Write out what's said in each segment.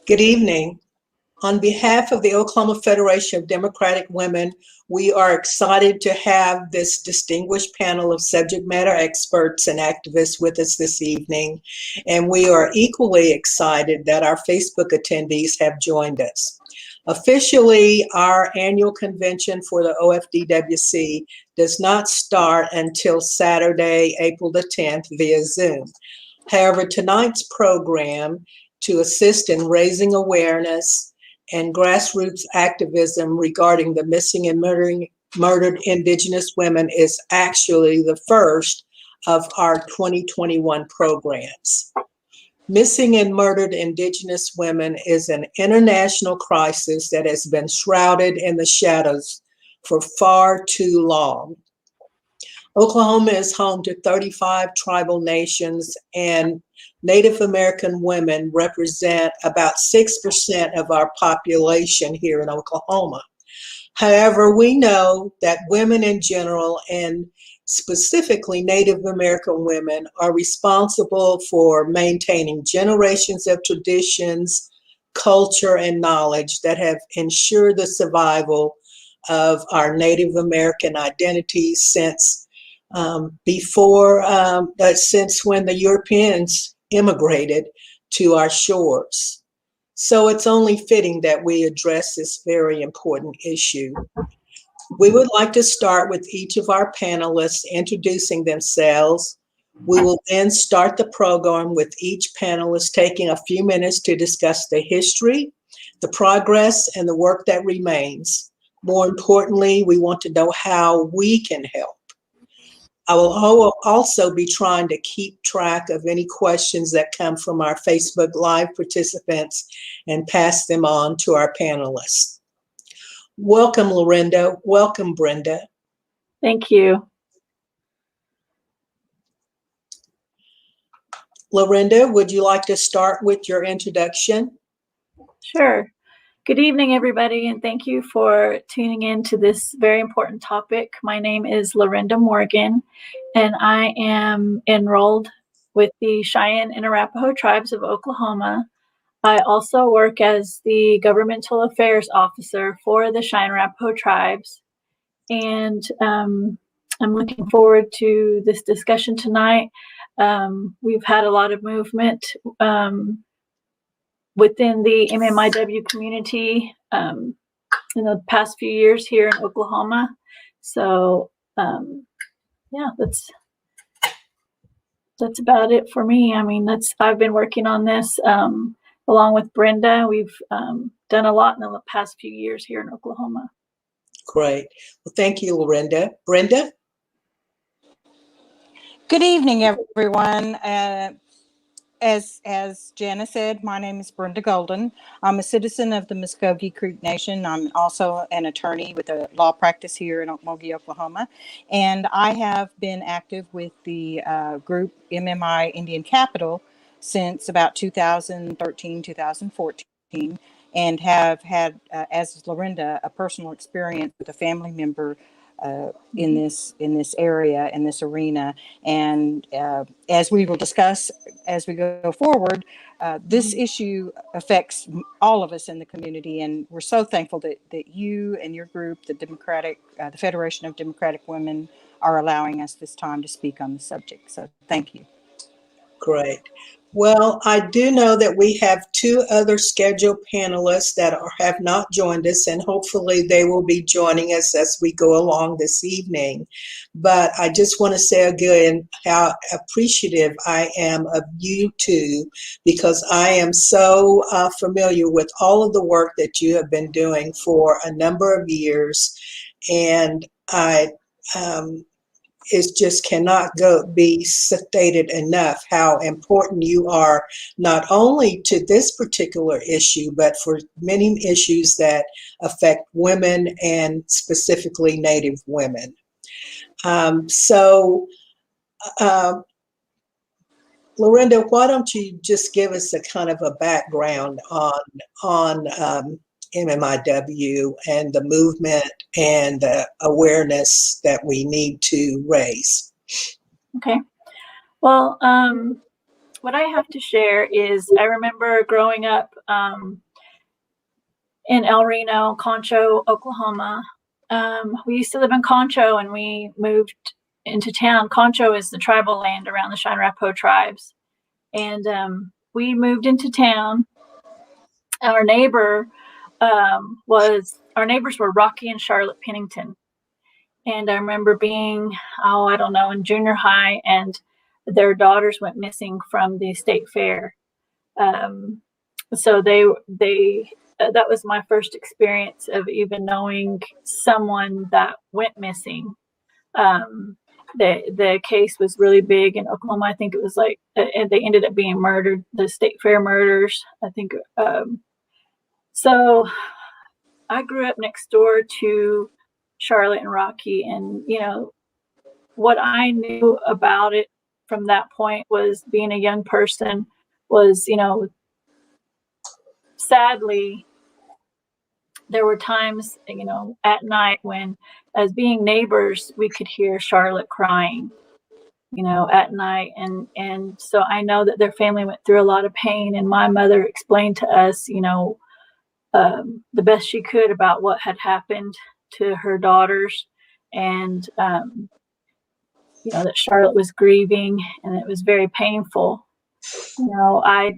Good evening. On behalf of the Oklahoma Federation of Democratic Women, we are excited to have this distinguished panel of subject matter experts and activists with us this evening. And we are equally excited that our Facebook attendees have joined us. Officially, our annual convention for the OFDWC does not start until Saturday, April the 10th via Zoom. However, tonight's program to assist in raising awareness and grassroots activism regarding the missing and murdered Indigenous women is actually the first of our 2021 programs. Missing and murdered Indigenous women is an international crisis that has been shrouded in the shadows for far too long. Oklahoma is home to 35 tribal nations, and Native American women represent about 6% of our population here in Oklahoma. However, we know that women in general, and specifically Native American women, are responsible for maintaining generations of traditions, culture, and knowledge that have ensured the survival of our Native American identities since since when the Europeans immigrated to our shores. So it's only fitting that we address this very important issue. We would like to start with each of our panelists introducing themselves. We will then start the program with each panelist taking a few minutes to discuss the history, the progress, and the work that remains. More importantly, we want to know how we can help. I will also be trying to keep track of any questions that come from our Facebook Live participants and pass them on to our panelists. Welcome, LaRenda. Welcome, Brenda. Thank you. LaRenda, would you like to start with your introduction? Sure. Good evening, everybody, and thank you for tuning in to this very important topic. My name is LaRenda Morgan, and I am enrolled with the Cheyenne and Arapaho tribes of Oklahoma. I also work as the Governmental Affairs Officer for the Cheyenne and Arapaho tribes, and I'm looking forward to this discussion tonight. We've had a lot of movement within the MMIW community in the past few years here in Oklahoma. So yeah, that's about it for me. I mean, I've been working on this along with Brenda. We've done a lot in the past few years here in Oklahoma. Great. Well, thank you, LaRenda. Brenda? Good evening, everyone. As Jana said, my name is Brenda Golden. I'm a citizen of the Muskogee Creek Nation. I'm also an attorney with a law practice here in Okmulgee, Oklahoma. And I have been active with the group MMI Indian Capital since about 2013, 2014, and have had, as LaRenda, a personal experience with a family member in this area, in this arena. And as we will discuss as we go forward, this issue affects all of us in the community, and we're so thankful that you and your group, the Federation of Democratic Women, are allowing us this time to speak on the subject. So thank you. Great. Well, I do know that we have two other scheduled panelists that have not joined us, and hopefully they will be joining us as we go along this evening. But I just want to say again how appreciative I am of you two, because I am so familiar with all of the work that you have been doing for a number of years, and it just cannot be stated enough how important you are, not only to this particular issue, but for many issues that affect women and specifically Native women. LaRenda, why don't you just give us a kind of a background on MMIW and the movement and the awareness that we need to raise. Okay. Well, what I have to share is I remember growing up in El Reno, Concho, Oklahoma. We used to live in Concho and we moved into town. Concho is the tribal land around the Cheyenne Arapaho tribes. And we moved into town. Our neighbors were Rocky and Charlotte Pennington. And I remember being, I don't know, in junior high, and their daughters went missing from the state fair. So that was my first experience of even knowing someone that went missing. The case was really big in Oklahoma. I think it was like, and they ended up being murdered, the state fair murders, I think. So I grew up next door to Charlotte and Rocky, and what I knew about it from that point was, being a young person, was sadly there were times at night when, as being neighbors, we could hear Charlotte crying at night, and so I know that their family went through a lot of pain, and my mother explained to us the best she could about what had happened to her daughters, and that Charlotte was grieving, and it was very painful. I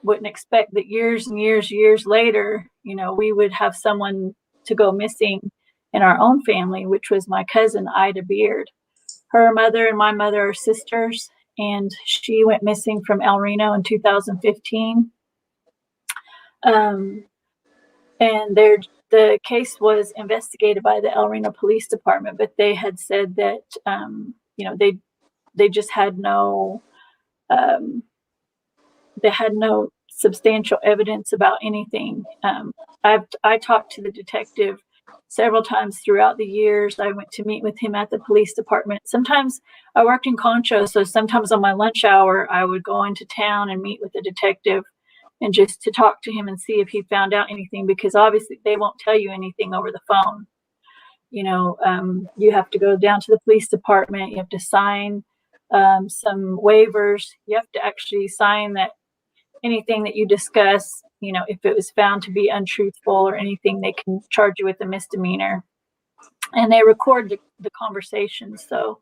wouldn't expect that years and years later, we would have someone to go missing in our own family, which was my cousin Ida Beard. Her mother and my mother are sisters, and she went missing from El Reno in 2015. And the case was investigated by the El Reno Police Department, but they had said that they just had no substantial evidence about anything. I talked to the detective several times throughout the years. I went to meet with him at the police department. Sometimes I worked in Concho, so sometimes on my lunch hour I would go into town and meet with the detective, and just to talk to him and see if he found out anything, because obviously they won't tell you anything over the phone. You have to go down to the police department. You have to sign some waivers. You have to actually sign that anything that you discuss, if it was found to be untruthful or anything, they can charge you with a misdemeanor. And they record the conversation. So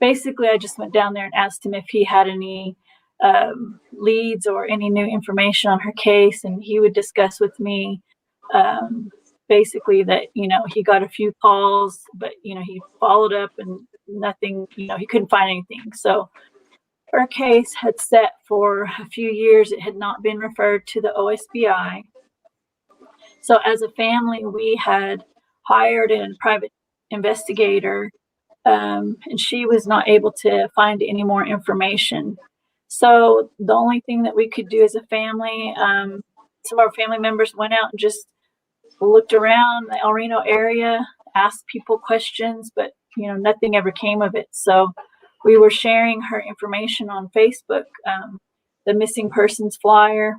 basically, I just went down there and asked him if he had any leads or any new information on her case, and he would discuss with me basically that he got a few calls, but he followed up and nothing, he couldn't find anything. So her case had sat for a few years. It had not been referred to the OSBI. So as a family, we had hired a private investigator, and she was not able to find any more information. So the only thing that we could do as a family, some of our family members went out and just looked around the El Reno area, asked people questions, but nothing ever came of it. So we were sharing her information on Facebook, the missing persons flyer,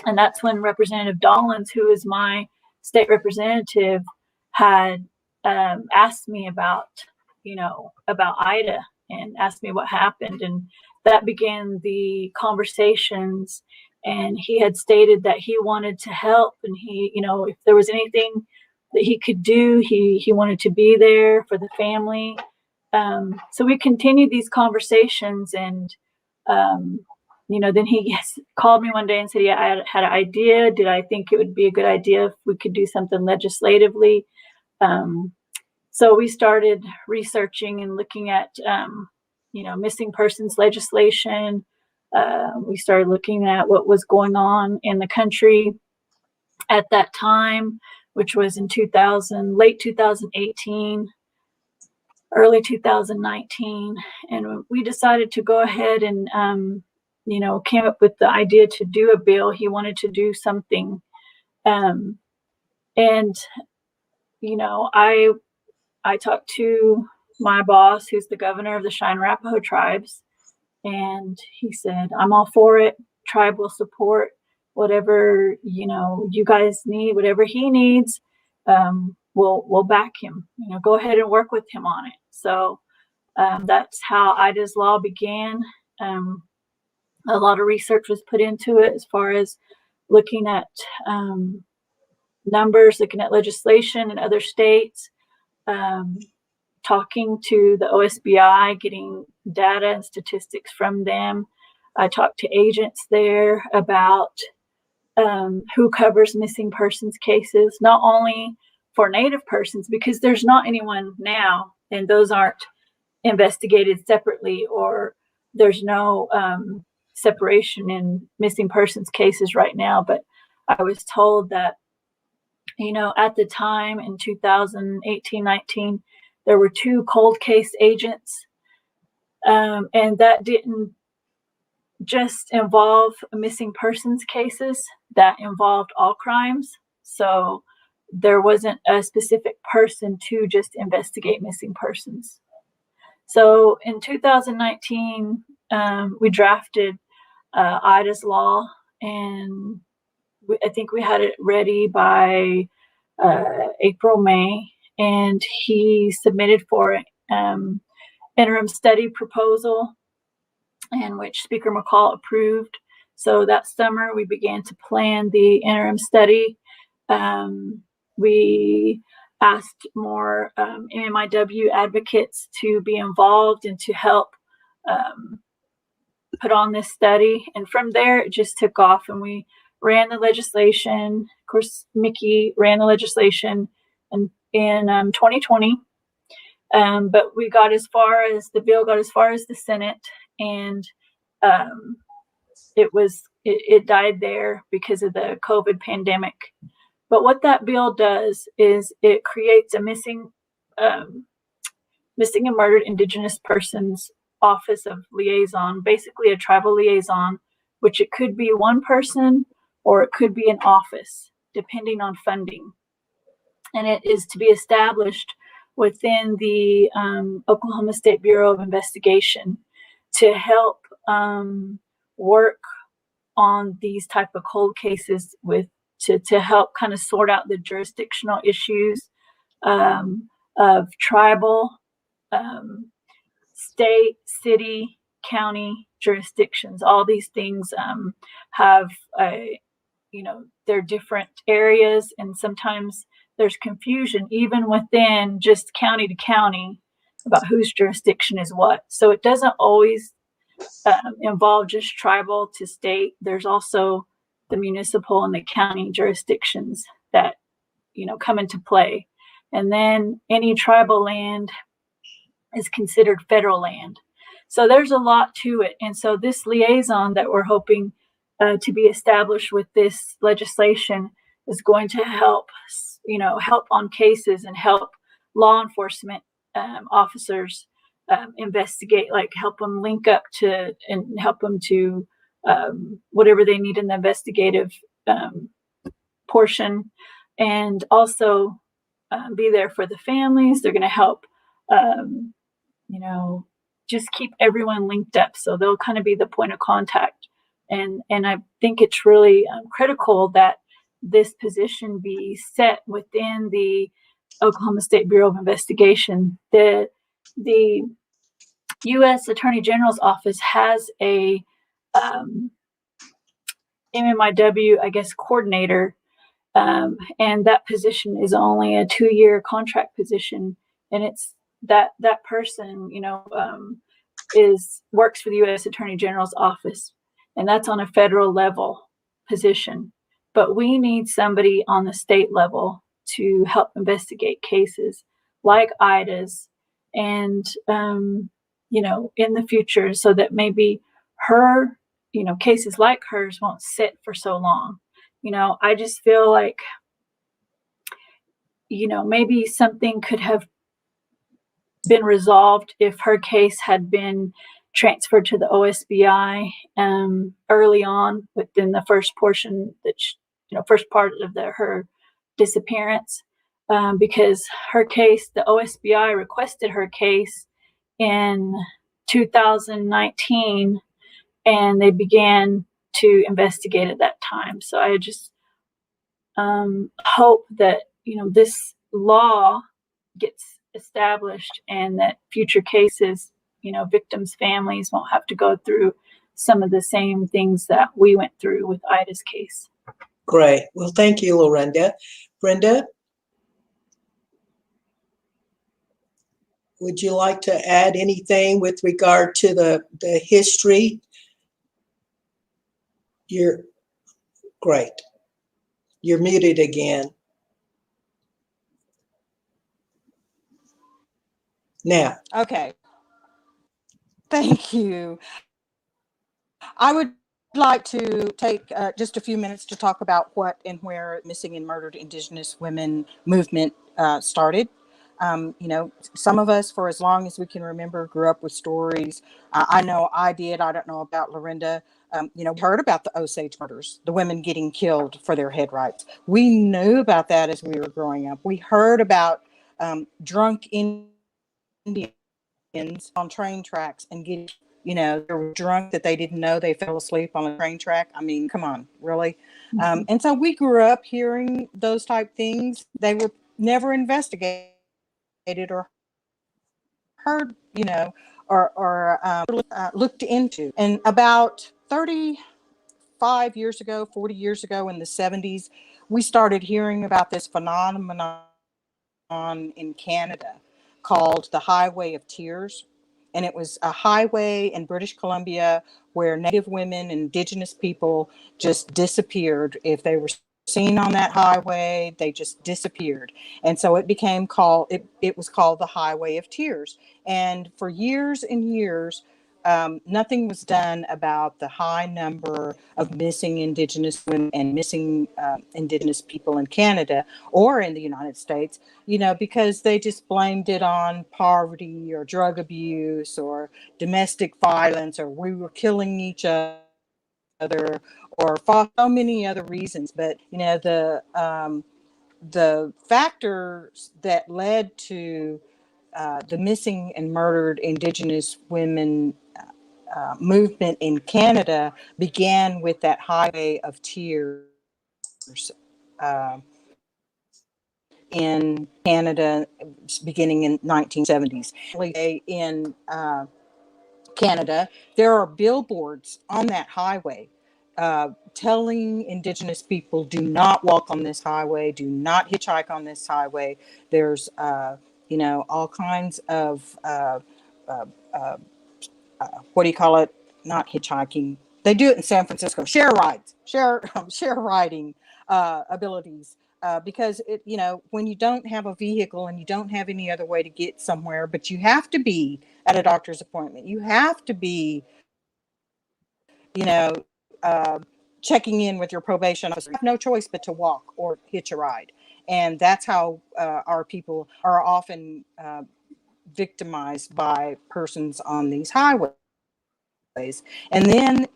and that's when Representative Dollins, who is my state representative, had asked me about Ida and asked me what happened, and that began the conversations. And he had stated that he wanted to help, and he, if there was anything that he could do, he wanted to be there for the family. So we continued these conversations, and then he called me one day and said, "Yeah, I had an idea. Did I think it would be a good idea if we could do something legislatively?" So we started researching and looking at missing persons legislation. We started looking at what was going on in the country at that time, which was in late 2018, early 2019. And we decided to go ahead and, came up with the idea to do a bill. He wanted to do something. I talked to my boss, who's the governor of the Cheyenne Arapaho tribes, and he said, "I'm all for it. Tribe will support whatever you guys need, whatever he needs. We'll back him. Go ahead and work with him on it." So that's how Ida's Law began. A lot of research was put into it as far as looking at numbers, looking at legislation in other states, talking to the OSBI, getting data and statistics from them. I talked to agents there about who covers missing persons cases, not only for Native persons, because there's not anyone now, and those aren't investigated separately, or there's no separation in missing persons cases right now. But I was told that, at the time in 2018-19, there were 2 cold case agents, and that didn't just involve missing persons cases, that involved all crimes. So there wasn't a specific person to just investigate missing persons. So in 2019, we drafted Ida's law, and I think we had it ready by April, May, and he submitted for interim study proposal, and which Speaker McCall approved. So that summer we began to plan the interim study. We asked more MMIW advocates to be involved and to help put on this study. And from there, it just took off, and we ran the legislation. Of course, Mickey ran the legislation in 2020. But we got as far as the bill got as far as the Senate, and it died there because of the COVID pandemic. But what that bill does is it creates a missing and murdered Indigenous persons office of liaison, basically a tribal liaison, which it could be one person or it could be an office, depending on funding. And it is to be established within the Oklahoma State Bureau of Investigation to help work on these type of cold cases to help kind of sort out the jurisdictional issues of tribal, state, city, county jurisdictions. All these things have they're different areas, and sometimes there's confusion even within just county to county about whose jurisdiction is what. So it doesn't always involve just tribal to state. There's also the municipal and the county jurisdictions that come into play. And then any tribal land is considered federal land. So there's a lot to it. And so this liaison that we're hoping to be established with this legislation is going to help on cases and help law enforcement officers investigate, like help them link up to and help them to whatever they need in the investigative portion, and also be there for the families. They're going to help, just keep everyone linked up. So they'll kind of be the point of contact. And I think it's really critical that this position be set within the Oklahoma State Bureau of Investigation. The U.S. Attorney General's office has a MMIW, coordinator, and that position is only a 2-year contract position, and it's that person, works for the U.S. Attorney General's office, and that's on a federal level position. But we need somebody on the state level to help investigate cases like Ida's, and in the future, so that maybe her, cases like hers won't sit for so long. I just feel like, maybe something could have been resolved if her case had been transferred to the OSBI early on within the first portion first part of her disappearance, because her case, the OSBI requested her case in 2019, and they began to investigate at that time. So I just hope that this law gets established, and that future cases, victims' families won't have to go through some of the same things that we went through with Ida's case. Great. Well, thank you, LaRenda. Brenda, would you like to add anything with regard to the history? You're great. You're muted again. Now. Okay. Thank you. I would like to take just a few minutes to talk about what and where missing and murdered Indigenous women movement started. Some of us, for as long as we can remember, grew up with stories. I know I did. I don't know about LaRenda. We heard about the Osage murders, the women getting killed for their head rights. We knew about that as we were growing up. We heard about drunk Indians on train tracks and getting, they were drunk that they didn't know they fell asleep on a train track. I mean, come on, really? And so we grew up hearing those type things. They were never investigated or heard, or looked into. And about 35 years ago, 40 years ago, in the 70s, we started hearing about this phenomenon in Canada called the Highway of Tears. And it was a highway in British Columbia where Native women and Indigenous people just disappeared. If they were seen on that highway, they just disappeared. And so it became called, it was called the Highway of Tears. And for years and years, nothing was done about the high number of missing Indigenous women and missing Indigenous people in Canada or in the United States, because they just blamed it on poverty or drug abuse or domestic violence, or we were killing each other, or for so many other reasons. But, the factors that led to the missing and murdered Indigenous women movement in Canada began with that Highway of Tears in Canada, beginning in 1970s. In Canada, there are billboards on that highway telling Indigenous people, do not walk on this highway, do not hitchhike on this highway. There's, all kinds of what do you call it? Not hitchhiking. They do it in San Francisco. Share rides, share riding abilities. Because when you don't have a vehicle and you don't have any other way to get somewhere, but you have to be at a doctor's appointment, you have to be, checking in with your probation officer. You have no choice but to walk or hitch a ride. And that's how our people are often victimized by persons on these highways. And then,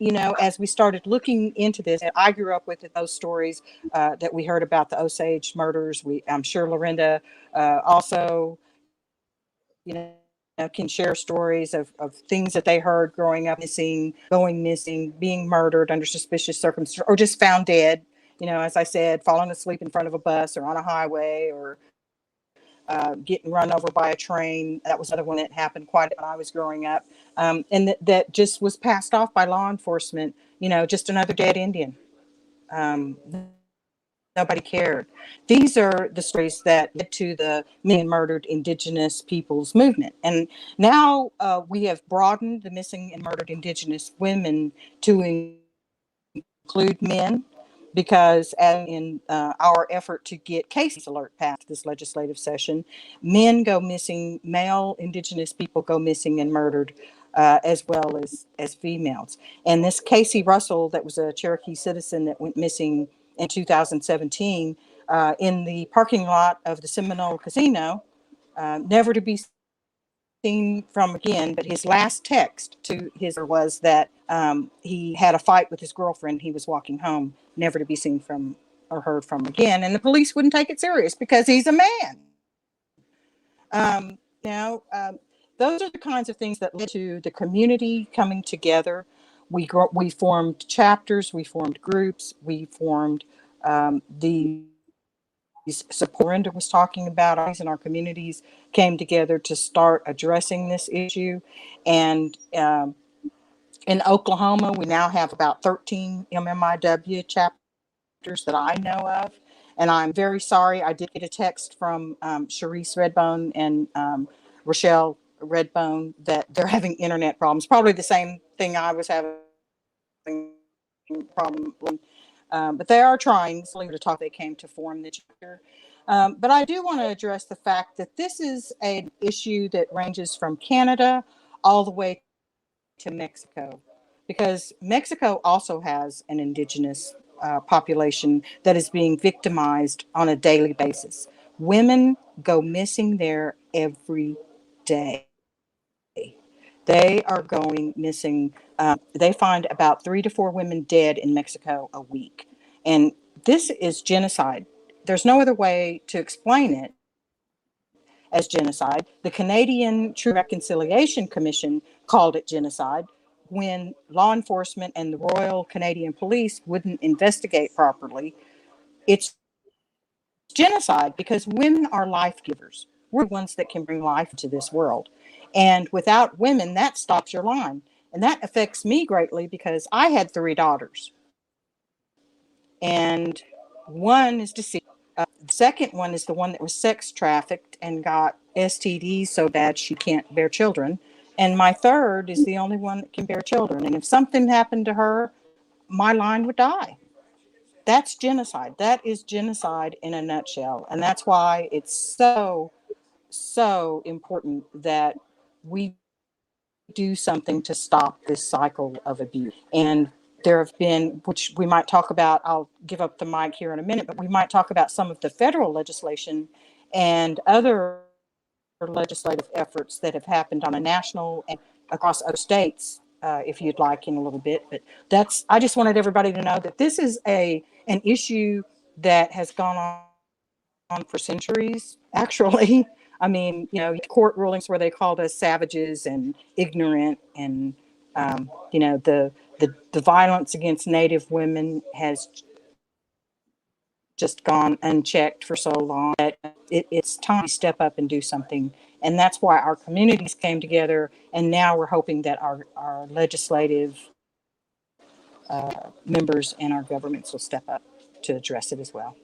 as we started looking into this, I grew up with those stories that we heard about the Osage murders. I'm sure LaRenda also, can share stories of things that they heard growing up, going missing, being murdered under suspicious circumstances, or just found dead. As I said, falling asleep in front of a bus or on a highway, or getting run over by a train. That was another one that happened quite when I was growing up. And that just was passed off by law enforcement, just another dead Indian. Nobody cared. These are the stories that led to the missing and murdered Indigenous peoples movement. And now we have broadened the missing and murdered Indigenous women to include men, because in our effort to get cases alert passed this legislative session, men go missing, male Indigenous people go missing and murdered, as well as females. And this Casey Russell, that was a Cherokee citizen that went missing in 2017 in the parking lot of the Seminole Casino, never to be seen from again. But his last text to his was that he had a fight with his girlfriend. He was walking home, never to be seen from or heard from again. And the police wouldn't take it serious because he's a man. Those are the kinds of things that led to the community coming together. We formed chapters, we formed groups, we formed the support Brenda was talking about, and our communities came together to start addressing this issue. And In Oklahoma, we now have about 13 MMIW chapters that I know of. And I'm very sorry. I did get a text from Charrise Redbone and Rochelle Redbone that they're having internet problems. Probably the same thing I was having problem. But they are trying to talk. They came to form the chapter. But I do want to address the fact that this is an issue that ranges from Canada all the way to Mexico, because Mexico also has an indigenous population that is being victimized on a daily basis. Women go missing there every day. They are going missing. They find about 3 to 4 women dead in Mexico a week. And this is genocide. There's no other way to explain it as genocide. The Canadian Truth and Reconciliation Commission called it genocide when law enforcement and the Royal Canadian Police wouldn't investigate properly. It's genocide because women are life givers. We're the ones that can bring life to this world. And without women, that stops your line. And that affects me greatly because I had 3 daughters. And one is deceased. The second one is the one that was sex trafficked and got STDs so bad she can't bear children. And my third is the only one that can bear children. And if something happened to her, my line would die. That's genocide. That is genocide in a nutshell. And that's why it's so important that we do something to stop this cycle of abuse. And there have been, which we might talk about, I'll give up the mic here in a minute, but we might talk about some of the federal legislation and other legislative efforts that have happened on a national and across other states, if you'd like, in a little bit. But I just wanted everybody to know that this is an issue that has gone on for centuries, actually. I mean, court rulings where they called us savages and ignorant, and the violence against Native women has just gone unchecked for so long that it's time to step up and do something. And that's why our communities came together, and now we're hoping that our legislative members and our governments will step up to address it as well.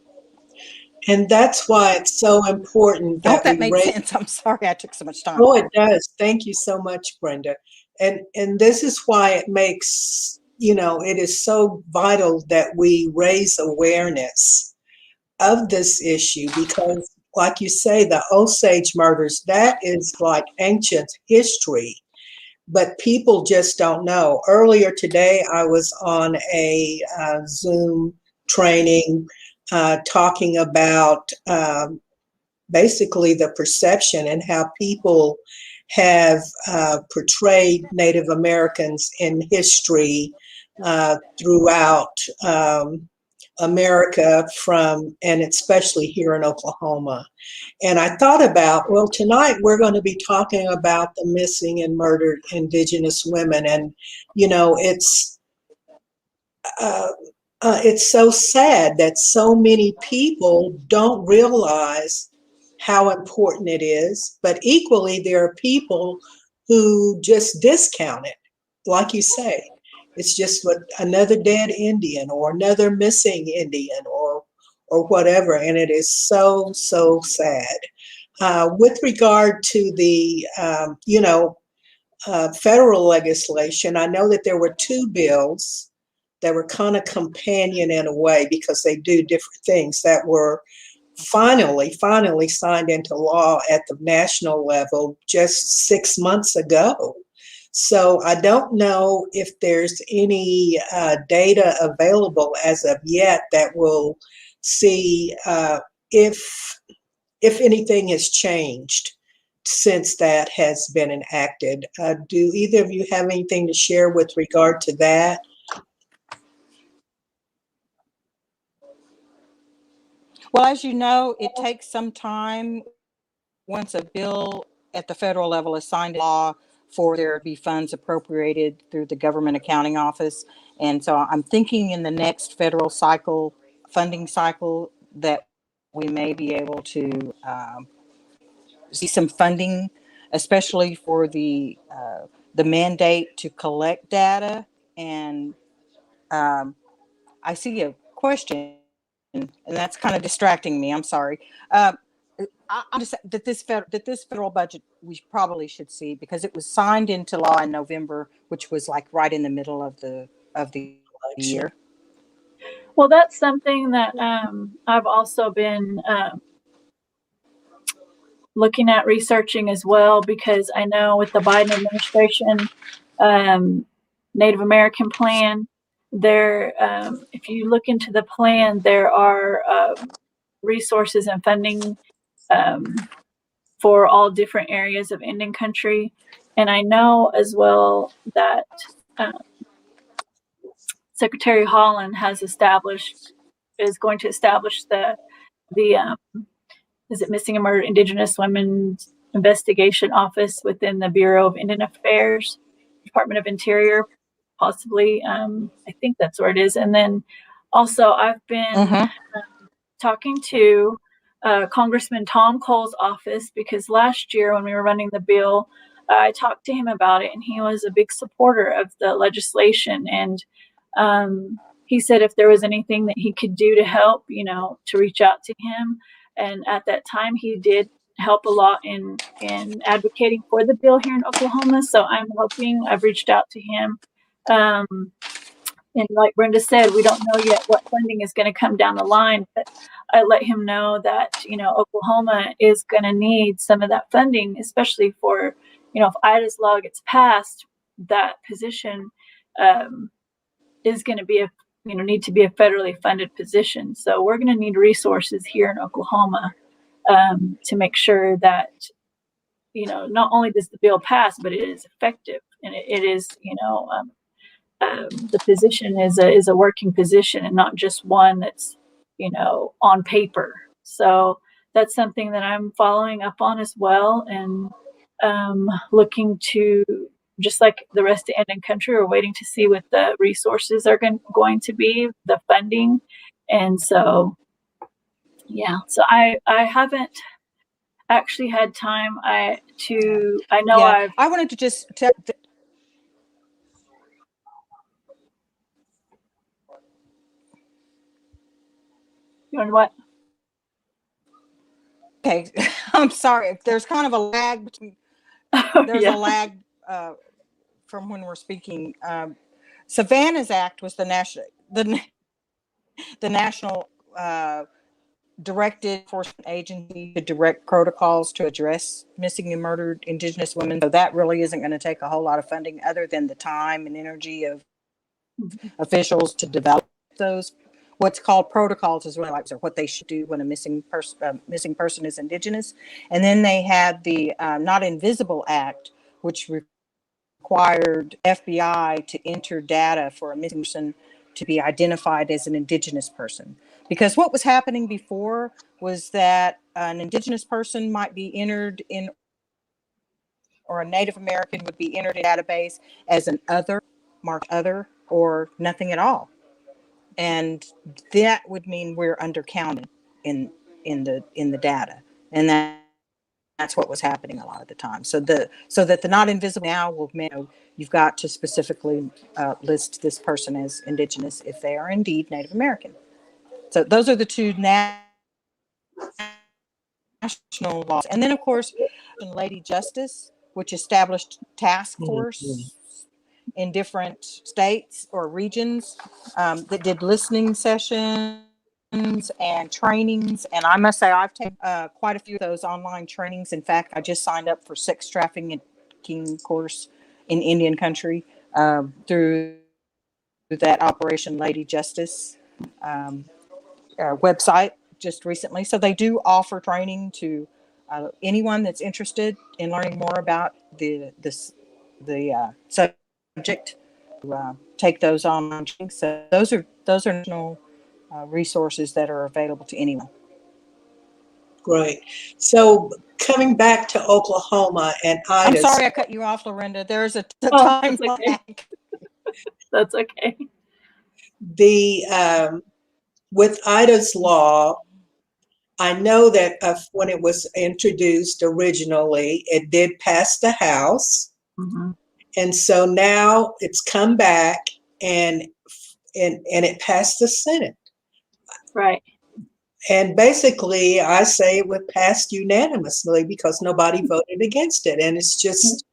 And that's why it's so important I hope that that we made raise. sense. I'm sorry I took so much time. Oh, it does. Thank you so much, Brenda. And this is why it makes, it is so vital that we raise awareness of this issue, because like you say, the Osage murders, that is like ancient history, but people just don't know. Earlier today, I was on a Zoom training talking about basically the perception and how people have portrayed Native Americans in history throughout America, and especially here in Oklahoma. And I thought about, well, tonight we're going to be talking about the missing and murdered Indigenous women. And, it's so sad that so many people don't realize how important it is, but equally there are people who just discount it. Like you say, it's just another dead Indian or another missing Indian or whatever, and it is so sad. With regard to the federal legislation, I know that there were 2 bills that were kind of companion in a way because they do different things that were finally signed into law at the national level just 6 months ago. So I don't know if there's any data available as of yet that will see if anything has changed since that has been enacted. Do either of you have anything to share with regard to that? Well, as you know, it takes some time once a bill at the federal level is signed into law for there to be funds appropriated through the Government Accounting Office. And so I'm thinking in the next federal funding cycle, that we may be able to see some funding, especially for the the mandate to collect data. And I see a question, and that's kind of distracting me. I'm sorry. I'm just that this federal budget we probably should see, because it was signed into law in November, which was like right in the middle of the year. Well, that's something that I've also been looking at researching as well, because I know with the Biden administration Native American plan, there, if you look into the plan, there are resources and funding for all different areas of Indian country. And I know as well that Secretary Holland is going to establish the is it Missing and Murdered Indigenous Women's Investigation Office within the Bureau of Indian Affairs, Department of Interior, possibly. I think that's where it is. And then also I've been talking to Congressman Tom Cole's office, because last year when we were running the bill, I talked to him about it, and he was a big supporter of the legislation. And he said if there was anything that he could do to help, to reach out to him. And at that time, he did help a lot in advocating for the bill here in Oklahoma. So I'm hoping, I've reached out to him. And like Brenda said, we don't know yet what funding is going to come down the line, but I let him know that, Oklahoma is going to need some of that funding, especially for, if Ida's law gets passed, that position is going to be need to be a federally funded position. So we're going to need resources here in Oklahoma to make sure that, not only does the bill pass, but it is effective, and it is, the position is a working position and not just one that's, on paper. So that's something that I'm following up on as well, and looking to, just like the rest of Indian country, we're waiting to see what the resources are going to be, the funding. And so, yeah, so I haven't actually had time. I wanted to just tell. You know what? Okay, I'm sorry. There's kind of a lag between. There's a lag from when we're speaking. Savannah's Act was the national directed enforcement agency to direct protocols to address missing and murdered Indigenous women. So that really isn't going to take a whole lot of funding, other than the time and energy of officials to develop those. What's called protocols is really like what they should do when a missing person is Indigenous. And then they had the Not Invisible Act, which required FBI to enter data for a missing person to be identified as an Indigenous person. Because what was happening before was that an Indigenous person might be entered in, or a Native American would be entered in a database as an other, marked other, or nothing at all. And that would mean we're undercounted in the data. And that's what was happening a lot of the time. So that the Not Invisible now will, you've got to specifically list this person as Indigenous if they are indeed Native American. So those are the two national laws. And then, of course, Lady Justice, which established task force in different states or regions that did listening sessions and trainings. And I must say, I've taken quite a few of those online trainings. In fact, I just signed up for sex trafficking course in Indian country through that Operation Lady Justice website just recently. So they do offer training to anyone that's interested in learning more about the subject. Take those online trainings. So those are national resources that are available to anyone. Great. So coming back to Oklahoma and Ida. I'm sorry I cut you off, LaRenda. There's a time lag. That's okay. With Ida's law, I know that when it was introduced originally, it did pass the House. And so now it's come back and it passed the Senate. Right. And basically, I say it was passed unanimously because nobody voted against it. And it's just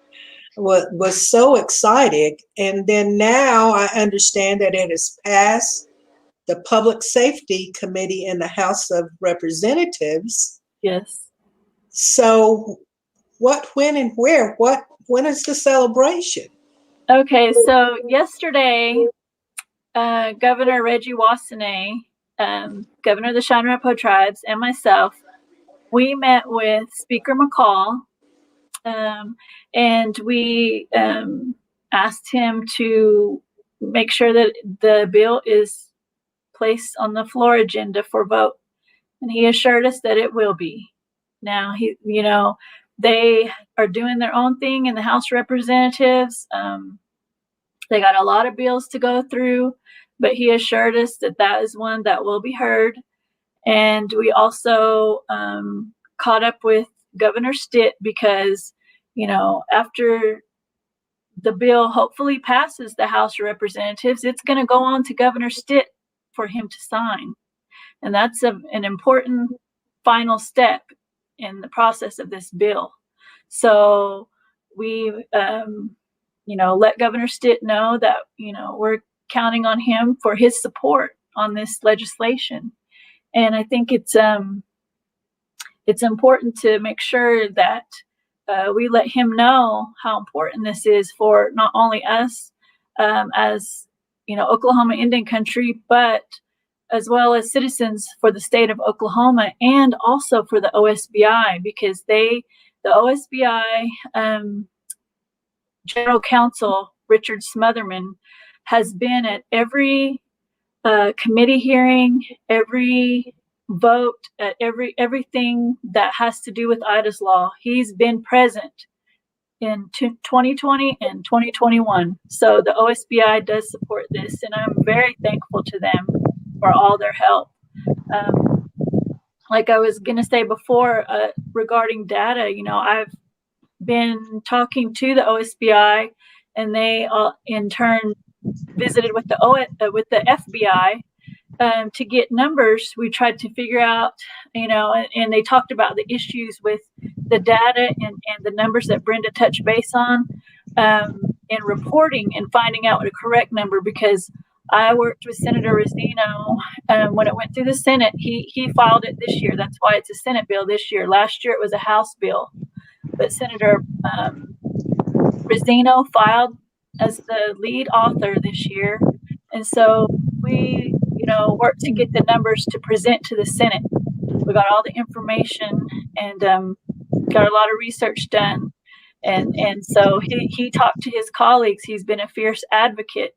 what was so exciting. And then now I understand that it has passed the Public Safety Committee in the House of Representatives. Yes. So what, when, and where? When is the celebration? Okay, so yesterday, Governor Reggie Wassenae, governor of the Cheyenne Arapaho tribes, and myself, we met with Speaker McCall, and we asked him to make sure that the bill is placed on the floor agenda for vote. And he assured us that it will be. Now, they are doing their own thing in the House of Representatives. They got a lot of bills to go through, but he assured us that that is one that will be heard. And we also caught up with Governor Stitt because, after the bill hopefully passes the House of Representatives, it's going to go on to Governor Stitt for him to sign. And that's an important final step in the process of this bill. So we, let Governor Stitt know that, we're counting on him for his support on this legislation. And I think it's important to make sure that we let him know how important this is for not only us as, Oklahoma Indian country, but as well as citizens for the state of Oklahoma and also for the OSBI, because the OSBI General Counsel, Richard Smotherman, has been at every committee hearing, every vote, at everything that has to do with Ida's law. He's been present in 2020 and 2021. So the OSBI does support this, and I'm very thankful to them for all their help. Like I was going to say before, regarding data, I've been talking to the OSBI, and they in turn visited with the FBI to get numbers. We tried to figure out, and they talked about the issues with the data and the numbers that Brenda touched base on in reporting and finding out what a correct number, because I worked with Senator Rosino when it went through the Senate. He filed it this year. That's why it's a Senate bill this year. Last year it was a House bill. But Senator Rosino filed as the lead author this year. And so we, worked to get the numbers to present to the Senate. We got all the information and got a lot of research done. And so he talked to his colleagues. He's been a fierce advocate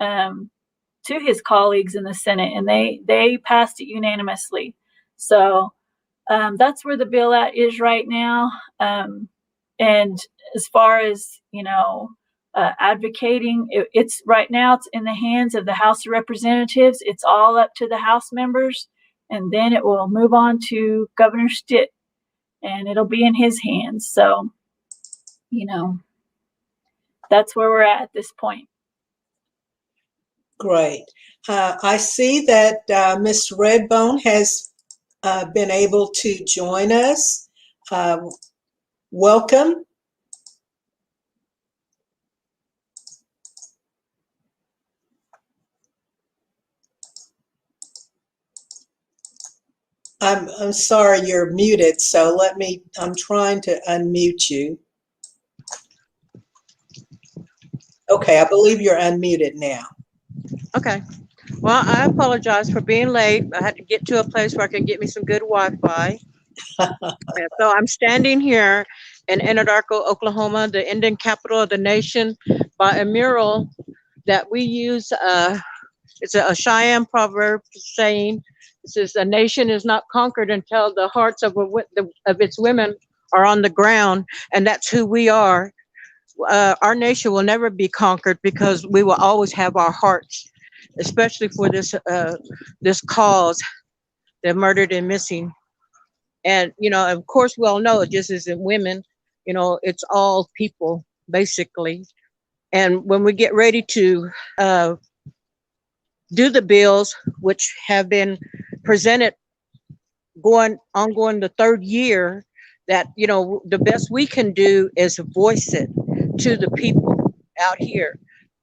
to his colleagues in the Senate, and they passed it unanimously. So that's where the bill is right now. And as far as, advocating, it's right now, it's in the hands of the House of Representatives. It's all up to the House members, and then it will move on to Governor Stitt, and it'll be in his hands. So, that's where we're at this point. Great. I see that Ms. Redbone has been able to join us. Welcome. I'm sorry, you're muted, so I'm trying to unmute you. Okay, I believe you're unmuted now. Okay. Well, I apologize for being late. I had to get to a place where I could get me some good Wi-Fi. So I'm standing here in Anadarko, Oklahoma, the Indian capital of the nation, by a mural that we use. It's a Cheyenne proverb saying, it says, "A nation is not conquered until the hearts of its women are on the ground," and that's who we are. Our nation will never be conquered because we will always have our hearts, especially for this cause, the murdered and missing. And, of course, we all know it just isn't women, it's all people, basically. And when we get ready to do the bills, which have been presented ongoing the third year, that, you know, the best we can do is voice it to the people out here,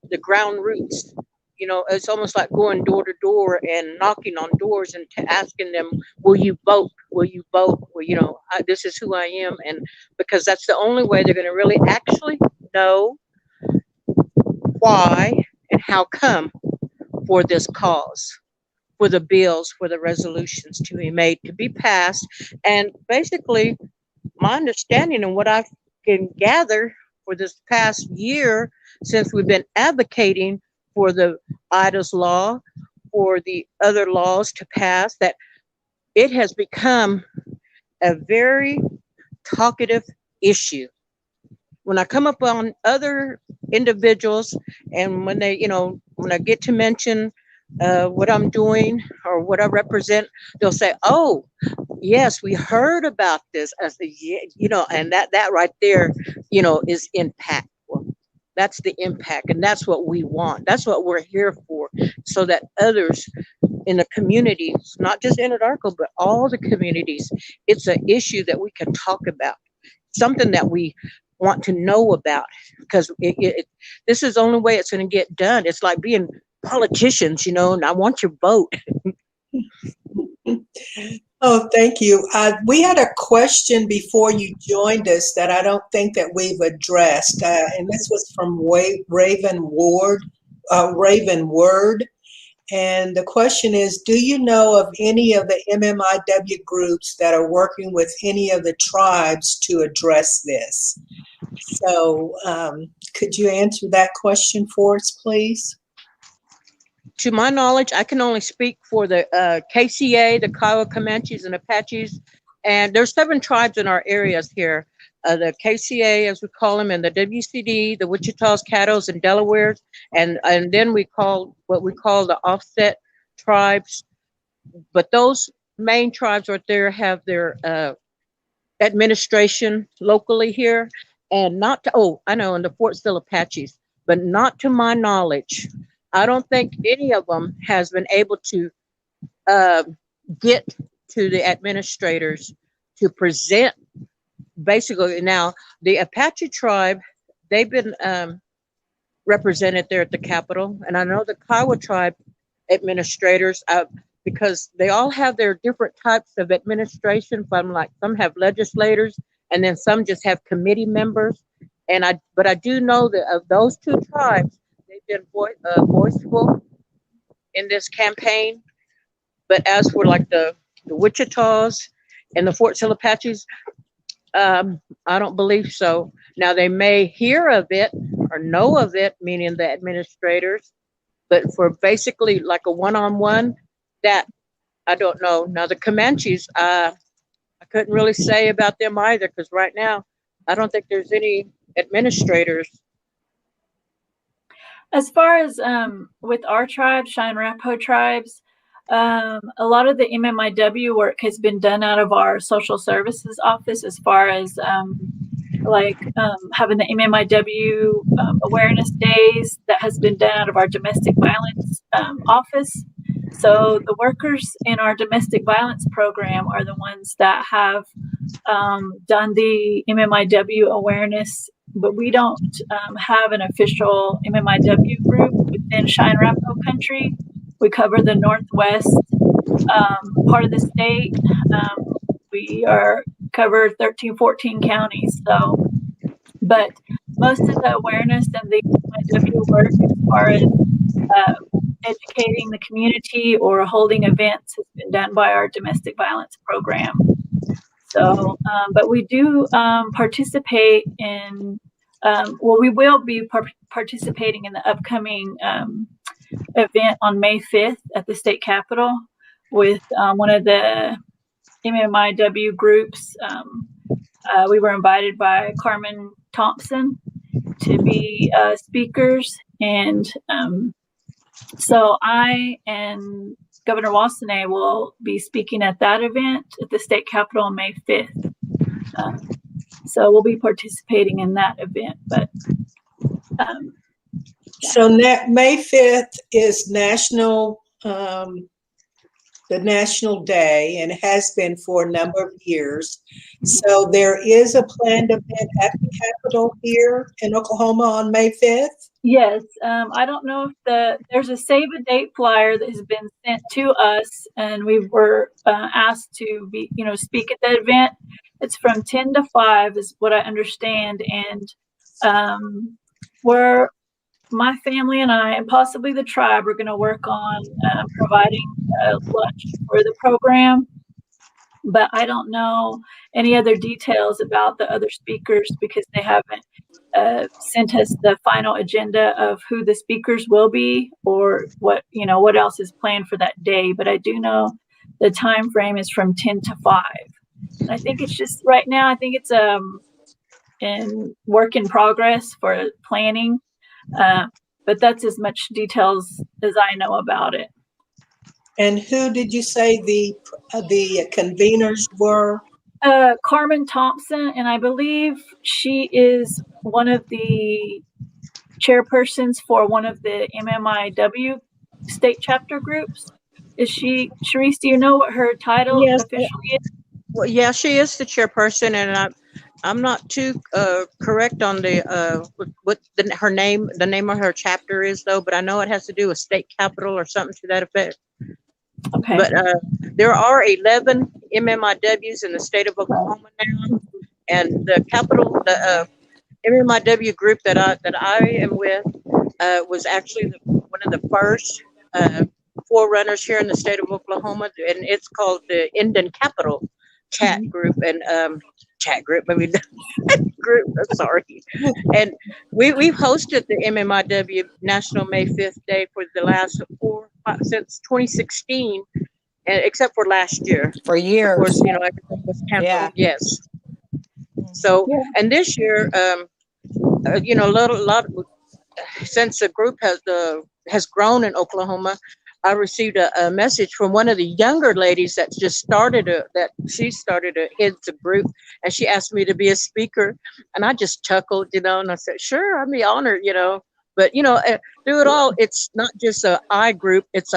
the ground roots. You know, it's almost like going door to door and knocking on doors and asking them, will you vote? Will you vote? Well, you know, this is who I am. And because that's the only way they're going to really actually know why and how come for this cause, for the bills, for the resolutions to be made, to be passed. And basically, my understanding and what I can gather for this past year, since we've been advocating for the IDA's law, for the other laws to pass, that it has become a very talkative issue. When I come up on other individuals, and when they, you know, when I get to mention what I'm doing or what I represent, they'll say, "Oh, yes, we heard about this," as the, you know, and that right there, you know, is impactful. That's the impact, and that's what we want. That's what we're here for, so that others in the communities, not just Anadarko, but all the communities, it's an issue that we can talk about, something that we want to know about, because this is the only way it's going to get done. It's like being politicians, you know, and I want your vote. Oh, thank you. We had a question before you joined us that I don't think that we've addressed, and this was from Raven Word. And the question is, do you know of any of the MMIW groups that are working with any of the tribes to address this? So could you answer that question for us, please? To my knowledge, I can only speak for the KCA, the Kiowa, Comanches, and Apaches. And there's 7 tribes in our areas here. The KCA, as we call them, and the WCD, the Wichitas, Caddos, and Delawares. And then we call what we call the offset tribes. But those main tribes right there have their administration locally here. And not to, oh, I know, in the Fort Sill Apaches, but not to my knowledge. I don't think any of them has been able to get to the administrators to present. Basically, now the Apache tribe, they've been represented there at the Capitol, and I know the Kiowa tribe administrators, because they all have their different types of administration. Some have legislators, and then some just have committee members. But I do know that of those 2 tribes, they've been voiceful in this campaign. But as for like the Wichitas and the Fort Sill Apaches, I don't believe so. Now, they may hear of it or know of it, meaning the administrators, but for basically like a one-on-one, that I don't know. Now, the Comanches, I couldn't really say about them either, because right now, I don't think there's any administrators. As far as with our tribe, Cheyenne Arapaho tribes, a lot of the MMIW work has been done out of our social services office, as far as having the MMIW awareness days. That has been done out of our domestic violence office. So the workers in our domestic violence program are the ones that have done the MMIW awareness, but we don't have an official MMIW group within Cheyenne Arapaho country. We cover the northwest part of the state. We are covered 13, 14 counties. So, but most of the awareness and the MMIW work, as far as educating the community or holding events, has been done by our domestic violence program. So, but we do participate in, we will be participating in the upcoming event on May 5th at the state capitol with one of the MMIW groups. We were invited by Carmen Thompson to be speakers, and so I and Governor Wassenae will be speaking at that event at the state capitol on May 5th. So we'll be participating in that event. But So May 5th is the National Day, and it has been for a number of years. So there is a planned event at the Capitol here in Oklahoma on May 5th. Yes, I don't know if there's a save a date flyer that has been sent to us, and we were asked to be, speak at that event. It's from 10 to 5 is what I understand. And my family and I, and possibly the tribe, are going to work on providing lunch for the program. But I don't know any other details about the other speakers because they haven't sent us the final agenda of who the speakers will be or what else is planned for that day. But I do know the time frame is from 10 to 5. And I think it's just right now, I think it's in work in progress for planning. But that's as much details as I know about it. And who did you say the conveners were? Carmen Thompson, and I believe she is one of the chairpersons for one of the MMIW state chapter groups. Is she, Charisse, do you know what her title Yes. officially is? Well, yeah, she is the chairperson, and I'm not too correct on the name of her chapter is though, but I know it has to do with state capital or something to that effect. Okay. But there are 11 MMIWs in the state of Oklahoma now, and the MMIW group that I am with was actually one of the first forerunners here in the state of Oklahoma, and it's called the Indian Capital Chat Group and chat group. I mean, group. Sorry, and we've hosted the MMIW National May 5th Day for the last since 2016, and except for last year. For years. Of course, everything was canceled. Yeah. Yes. So, and this year, a lot since the group has grown in Oklahoma, I received a message from one of the younger ladies that just started heads a group, and she asked me to be a speaker, and I just chuckled, and I said, sure, I'd be honored, but through it all, it's not just a I group, it's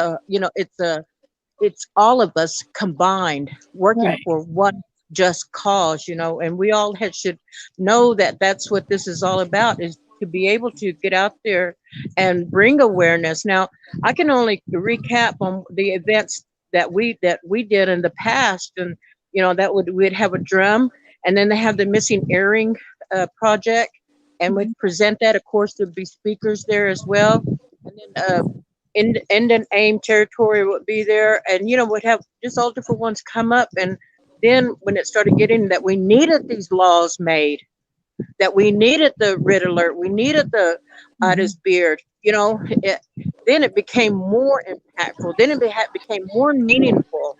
all of us combined working for one just cause, and we all should know that that's what this is all about, is to be able to get out there and bring awareness. Now, I can only recap on the events that we did in the past, and we'd have a drum, and then they have the missing earring project, and we'd present that. Of course, there'd be speakers there as well, and then Indian AIM territory would be there, and we'd have just all different ones come up. And then when it started getting that we needed these laws made, that we needed the red alert, we needed the Ida's beard, then it became more impactful. Then it became more meaningful,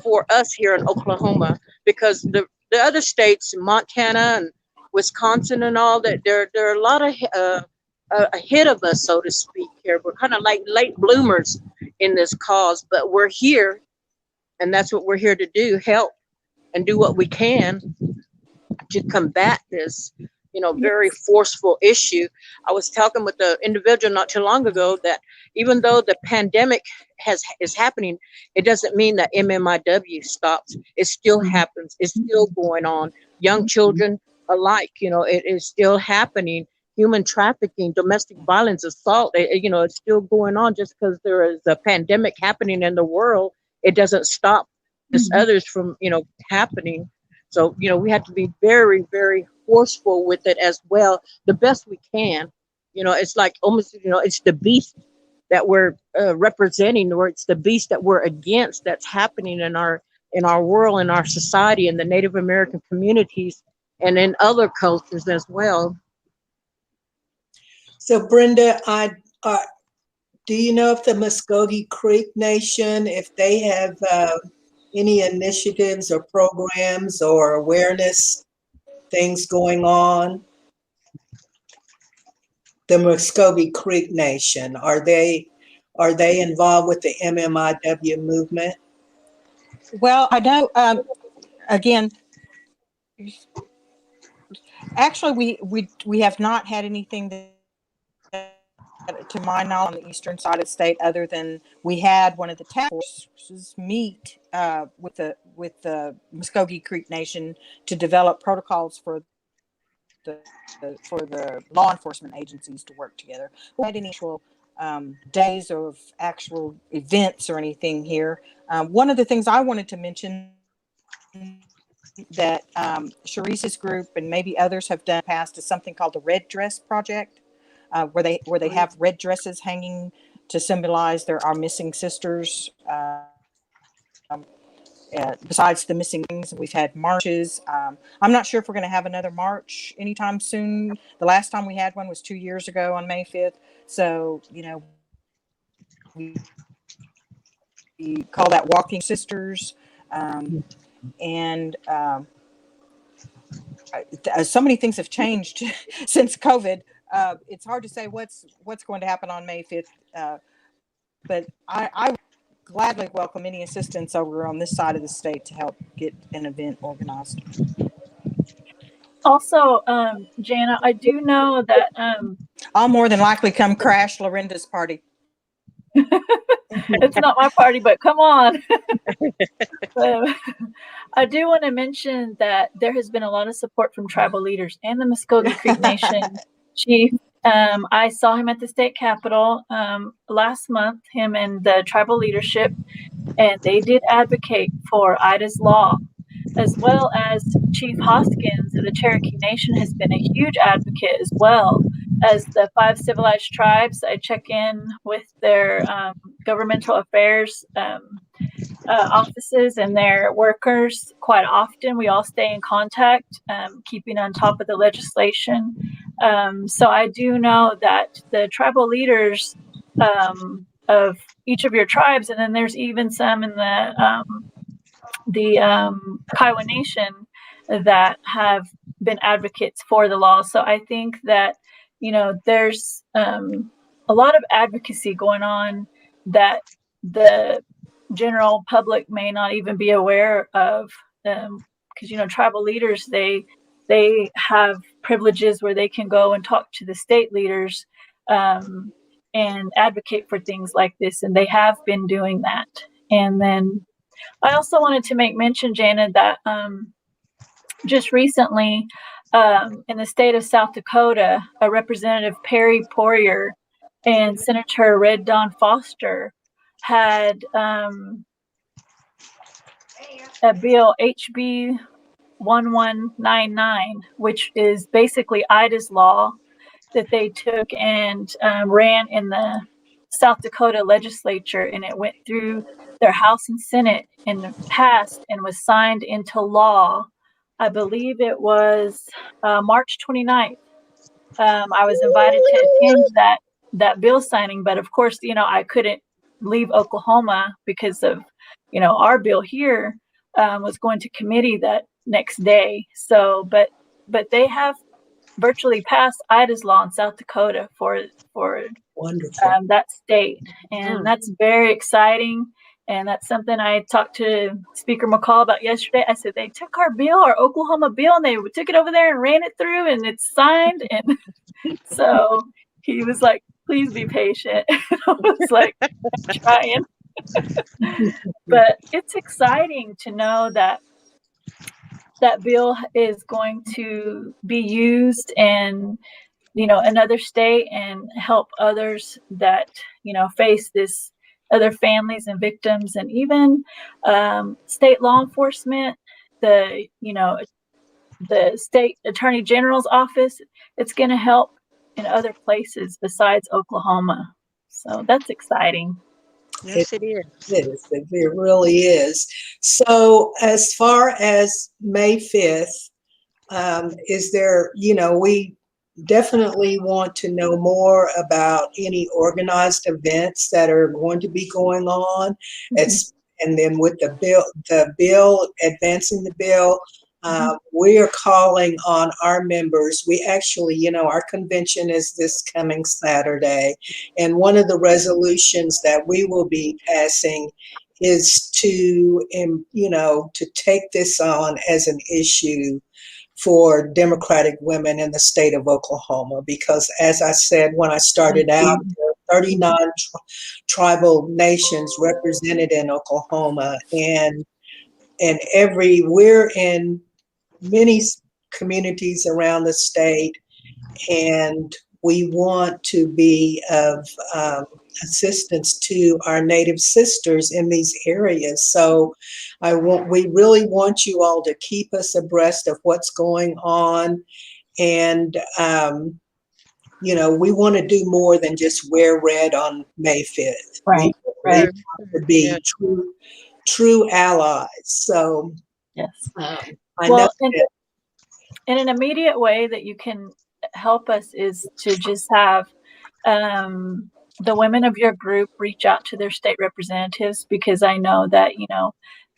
for us here in Oklahoma, because the other states, Montana and Wisconsin and all that, there are a lot of ahead of us, so to speak. Here, we're kind of like late bloomers in this cause, but we're here, and that's what we're here to do: help and do what we can to combat this, very forceful issue. I was talking with the individual not too long ago that even though the pandemic is happening, it doesn't mean that MMIW stops. It still happens. It's still going on. Young children alike, it is still happening. Human trafficking, domestic violence, assault, it's still going on. Just because there is a pandemic happening in the world, it doesn't stop this others from, happening. So, we have to be very, very forceful with it as well, the best we can. It's like almost, it's the beast that we're representing, or it's the beast that we're against, that's happening in our world, in our society, in the Native American communities, and in other cultures as well. So, Brenda, do you know if the Muskogee Creek Nation, if they have any initiatives or programs or awareness things going on? The Muskogee Creek Nation, are they involved with the MMIW movement? Well, I know, again, actually we have not had anything that to my knowledge, on the eastern side of the state, other than we had one of the task forces meet with the Muskogee Creek Nation to develop protocols for the law enforcement agencies to work together. We had any actual days of actual events or anything here. One of the things I wanted to mention that Charise's group and maybe others have done in the past is something called the Red Dress Project, where they have red dresses hanging to symbolize our missing sisters. Besides the missing things, we've had marches. I'm not sure if we're going to have another march anytime soon. The last time we had one was 2 years ago on May 5th. So, we call that Walking Sisters. And so many things have changed since COVID. It's hard to say what's going to happen on May 5th. But I gladly welcome any assistance over on this side of the state to help get an event organized. Also, Jana, I do know that I'll more than likely come crash LaRenda's party. it's not my party, but come on. I do want to mention that there has been a lot of support from tribal leaders and the Muskogee Creek Nation chief. I saw him at the state capitol last month, him and the tribal leadership, and they did advocate for Ida's law, as well as Chief Hoskins of the Cherokee Nation has been a huge advocate, as well as the 5 civilized tribes. I check in with their governmental affairs offices and their workers quite often. We all stay in contact, keeping on top of the legislation. So I do know that the tribal leaders of each of your tribes, and then there's even some in the Kiowa Nation that have been advocates for the law. So I think that, there's a lot of advocacy going on that the general public may not even be aware of, because tribal leaders, they have privileges where they can go and talk to the state leaders and advocate for things like this, and they have been doing that. And then I also wanted to make mention, Jana, that just recently in the state of South Dakota, a Representative Perry Poirier and Senator Red Dawn Foster had a bill, HB 1199, which is basically Ida's law, that they took and ran in the South Dakota legislature, and it went through their House and Senate and passed and was signed into law. I believe it was March 29th. I was invited to attend that bill signing, but of course, I couldn't leave Oklahoma because of, our bill here was going to committee that next day. So, but they have virtually passed Ida's law in South Dakota for Wonderful. That state, and that's very exciting. And that's something I talked to Speaker McCall about yesterday. I said, they took our bill, our Oklahoma bill, and they took it over there and ran it through, and it's signed. And so he was like, please be patient. And I was like, trying. But it's exciting to know that that bill is going to be used in, another state and help others that, face this, other families and victims, and even state law enforcement, the state attorney general's office. It's going to help in other places besides Oklahoma. So that's exciting. Yes, it is. It really is. So as far as May 5th, is there, we definitely want to know more about any organized events that are going to be going on. And then with the bill, advancing the bill, we are calling on our members. We actually, our convention is this coming Saturday. And one of the resolutions that we will be passing is to take this on as an issue for Democratic women in the state of Oklahoma, because as I said when I started out, there are 39 tribal nations represented in Oklahoma, and we're in many communities around the state, and we want to be of assistance to our Native sisters in these areas. So we really want you all to keep us abreast of what's going on. And, we want to do more than just wear red on May 5th. Right, We right. want to be true allies. So Yes. I know that. In an immediate way that you can help us is to just have the women of your group reach out to their state representatives, because I know that,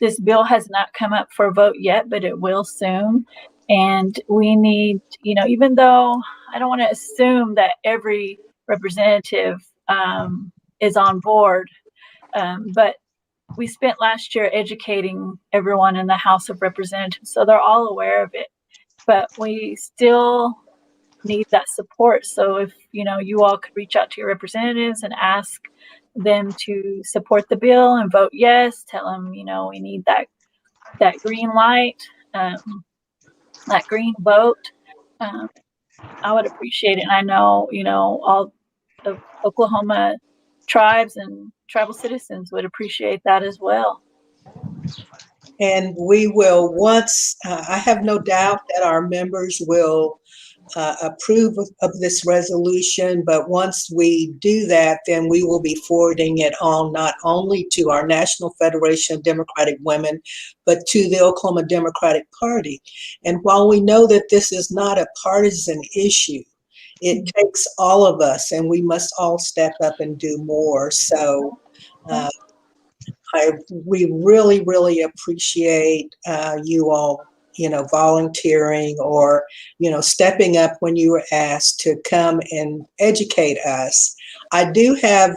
this bill has not come up for a vote yet, but it will soon. And we need, even though I don't want to assume that every representative is on board, but we spent last year educating everyone in the House of Representatives, so they're all aware of it. But we still need that support. So if you all could reach out to your representatives and ask them to support the bill and vote yes, tell them we need that green light, that green vote, I would appreciate it. And I know all of Oklahoma tribes and tribal citizens would appreciate that as well. And we will, once, I have no doubt that our members will approve of this resolution, but once we do that, then we will be forwarding it on not only to our National Federation of Democratic Women, but to the Oklahoma Democratic Party. And while we know that this is not a partisan issue, it takes all of us, and we must all step up and do more. So we really, really appreciate you all, volunteering or, stepping up when you were asked to come and educate us. I do have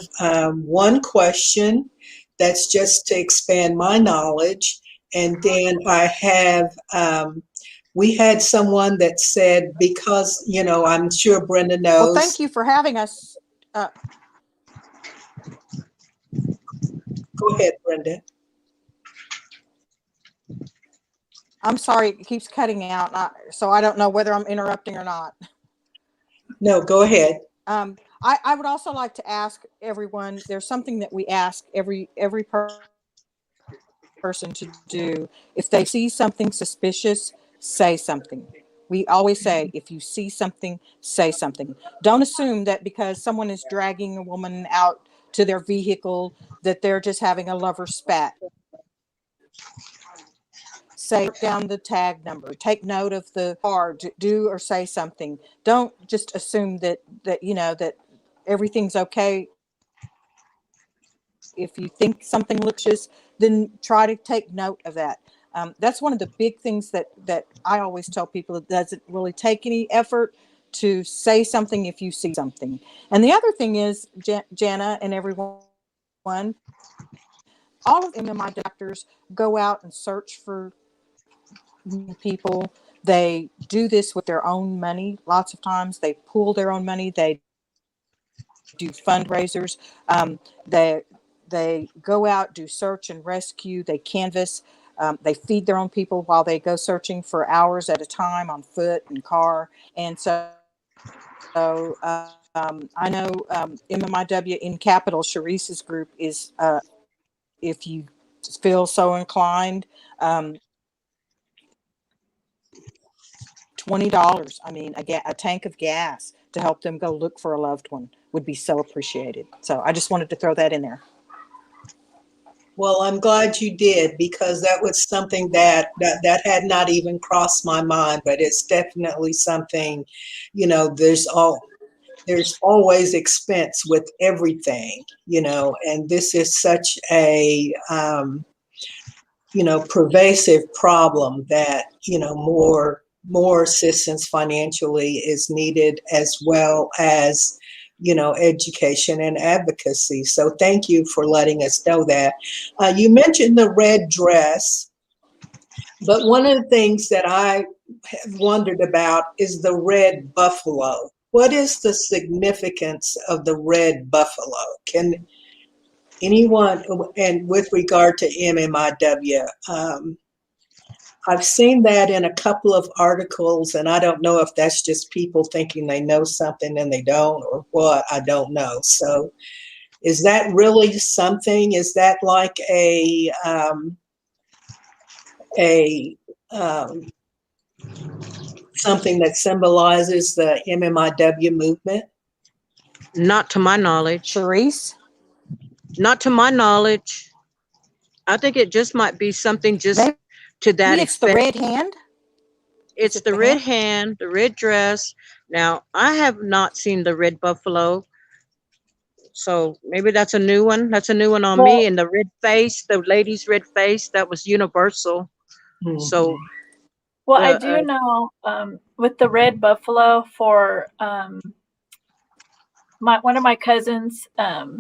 one question that's just to expand my knowledge. And then I have, we had someone that said, because, I'm sure Brenda knows. Well, thank you for having us. Go ahead, Brenda. I'm sorry, it keeps cutting out, so I don't know whether I'm interrupting or not. No, go ahead. I would also like to ask everyone, there's something that we ask every person to do. If they see something suspicious, say something. We always say, if you see something, say something. Don't assume that because someone is dragging a woman out to their vehicle that they're just having a lover spat. Say down the tag number, take note of the car, do or say something. Don't just assume that everything's okay. If you think something looks just, then try to take note of that. That's one of the big things that I always tell people. It doesn't really take any effort to say something if you see something. And the other thing is, Jana and everyone, all of MMI chapters go out and search for people. They do this with their own money. Lots of times they pool their own money. They do fundraisers. They go out, do search and rescue. They canvass. They feed their own people while they go searching for hours at a time on foot and car. And so I know MMIW in Capital, Charise's group is, if you feel so inclined, $20, a tank of gas to help them go look for a loved one would be so appreciated. So I just wanted to throw that in there. Well, I'm glad you did, because that was something that had not even crossed my mind, but it's definitely something, there's always expense with everything, and this is such a, pervasive problem that, more assistance financially is needed, as well as, education and advocacy. So thank you for letting us know that. You mentioned the red dress. But one of the things that I have wondered about is the red buffalo. What is the significance of the red buffalo? Can anyone, and with regard to MMIW, I've seen that in a couple of articles, and I don't know if that's just people thinking they know something and they don't, or what, I don't know. So is that really something? Is that like a something that symbolizes the MMIW movement? Not to my knowledge. Charisse? Not to my knowledge. I think it just might be something just Maybe to that it's the extent. red hand? It's it the the red hand, the red dress. Now, I have not seen the red buffalo. So maybe that's a new one. That's a new one on me. Well, And the red face, the lady's red face, that was universal. So well, I the do know with the red buffalo for one of my cousins,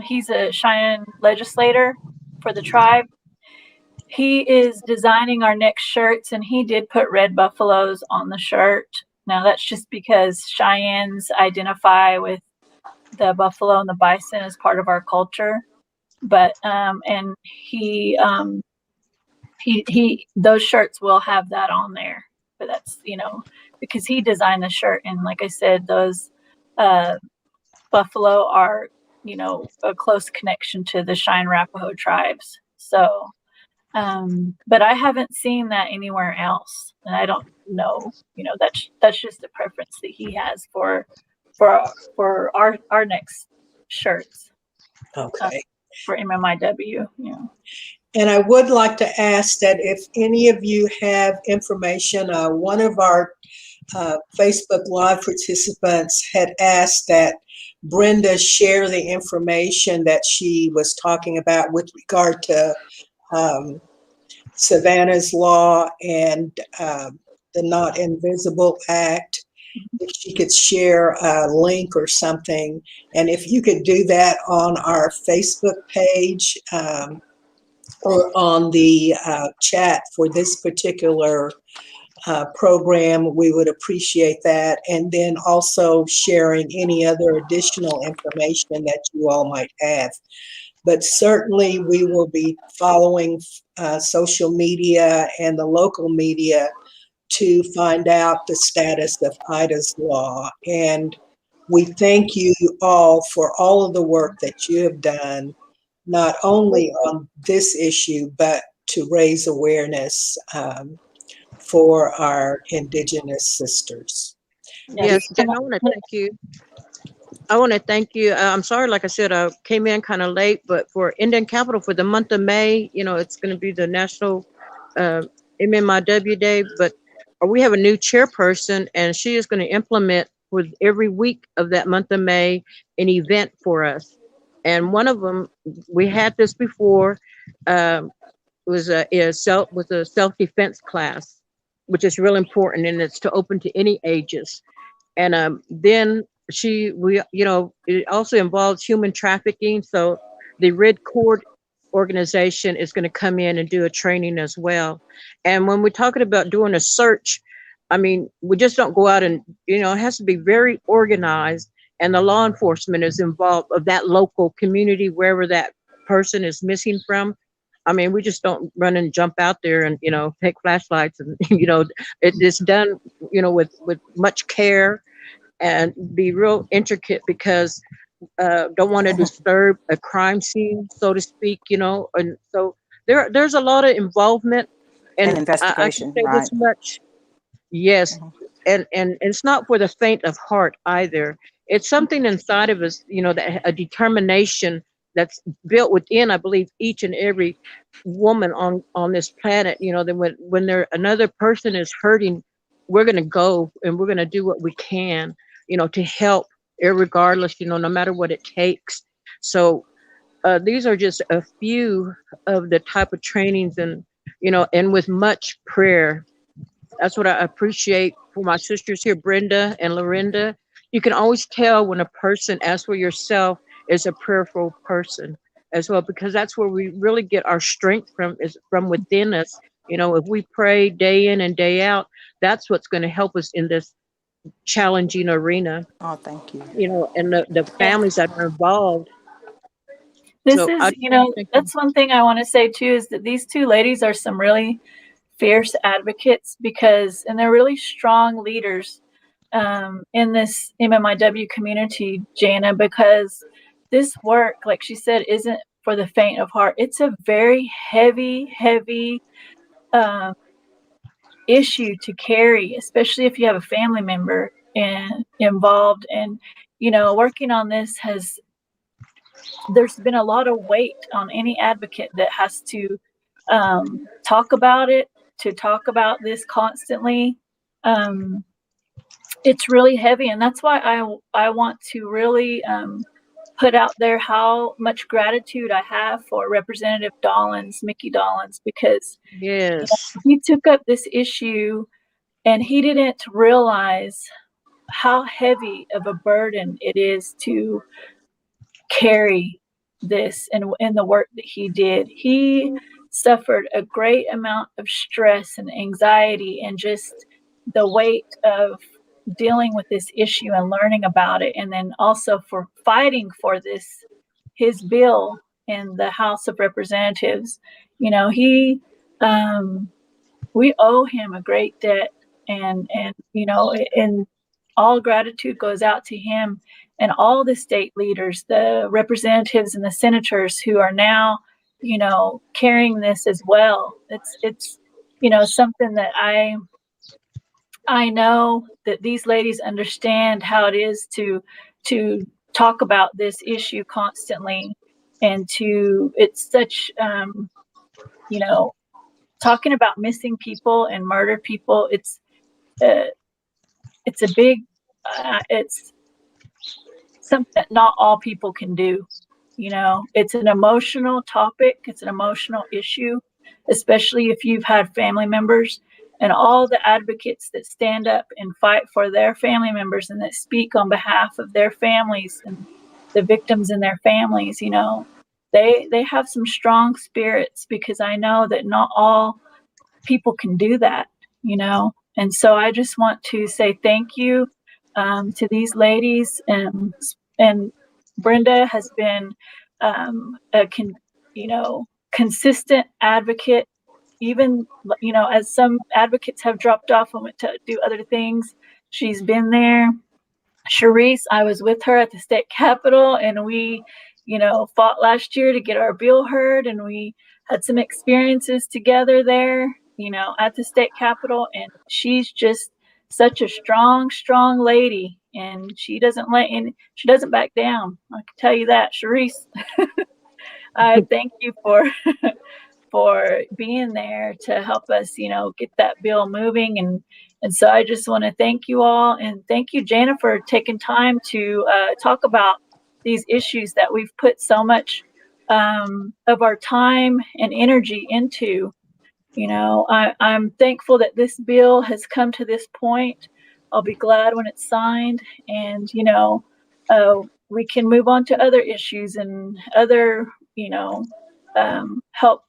he's a Cheyenne legislator for the tribe. He is designing our next shirts, and he did put red buffaloes on the shirt. Now that's just because Cheyennes identify with the buffalo and the bison as part of our culture. But and he those shirts will have that on there. But that's, because he designed the shirt, and like I said, those buffalo are, a close connection to the Cheyenne Arapaho tribes. So but I haven't seen that anywhere else, and I don't know. That's just a preference that he has for our next shirts. Okay. For MMIW. And I would like to ask that if any of you have information, one of our Facebook Live participants had asked that Brenda share the information that she was talking about with regard to Savannah's Law and the Not Invisible Act. If she could share a link or something, and if you could do that on our Facebook page or on the chat for this particular program, we would appreciate that. And then also sharing any other additional information that you all might have. But certainly we will be following social media and the local media to find out the status of Ida's Law. And we thank you all for all of the work that you have done, not only on this issue, but to raise awareness for our Indigenous sisters. Yes, Jen, I want to thank you. I'm sorry, like I said, I came in kind of late, but for Indian Capital for the month of May, it's going to be the National MMIW Day, but we have a new chairperson, and she is going to implement with every week of that month of May an event for us. And one of them, we had this before, was a self-defense class, which is real important, and it's to open to any ages. And then it also involves human trafficking. So the Red Cord organization is going to come in and do a training as well. And when we're talking about doing a search, I mean, we just don't go out and, it has to be very organized, and the law enforcement is involved of that local community, wherever that person is missing from. I mean, we just don't run and jump out there and, take flashlights and, it is done, with much care and be real intricate, because don't want to disturb a crime scene, so to speak, and so there's a lot of involvement and investigation, I can say right? this much. Yes. And it's not for the faint of heart either. It's something inside of us, that a determination that's built within, I believe, each and every woman on this planet, that when another person is hurting, we're going to go and we're going to do what we can, to help, irregardless, no matter what it takes. So these are just a few of the type of trainings, and, and with much prayer. That's what I appreciate for my sisters here, Brenda and LaRenda. You can always tell when a person, as for yourself, is a prayerful person as well, because that's where we really get our strength from, is from within us, You know, if we pray day in and day out, that's what's going to help us in this challenging arena, Oh, thank you. you know, and the families that are involved. This So I is, you know, thank you. that's one thing I want to say too, is that these two ladies are some really fierce advocates because, and they're really strong leaders in this MMIW community, Jana, because this work, like she said, isn't for the faint of heart. It's a very heavy um, issue to carry, especially if you have a family member involved. And, you know, working on this there's been a lot of weight on any advocate that has to talk about it, to talk about this constantly. It's really heavy, and that's why I want to really put out there how much gratitude I have for Representative Mickey Dollins, because Yes. he took up this issue and he didn't realize how heavy of a burden it is to carry this and in the work that he did. He suffered a great amount of stress and anxiety and just the weight of dealing with this issue and learning about it, and then also for fighting for his bill in the House of Representatives. You know, we owe him a great debt, and you know, and all gratitude goes out to him and all the state leaders, the representatives and the senators who are now, you know, carrying this as well. It's you know, something that I know that these ladies understand how it is to talk about this issue constantly, and it's such you know, talking about missing people and murdered people. It's a big it's something that not all people can do. You know, it's an emotional topic, it's an emotional issue, especially if you've had family members, and all the advocates that stand up and fight for their family members and that speak on behalf of their families and the victims and their families. You know, they have some strong spirits, because I know that not all people can do that, you know. And so I just want to say thank you to these ladies, and Brenda has been you know, consistent advocate, even, you know, as some advocates have dropped off and went to do other things. She's been there. Charisse, I was with her at the state capitol, and we, you know, fought last year to get our bill heard, and we had some experiences together there, you know, at the state capitol. And she's just such a strong lady, and she doesn't back down. I can tell you that, Charisse. I thank you for being there to help us, you know, get that bill moving. And so I just want to thank you all, and thank you, Jana, for taking time to talk about these issues that we've put so much of our time and energy into. You know, I'm thankful that this bill has come to this point. I'll be glad when it's signed, and, you know, we can move on to other issues and other, you know, help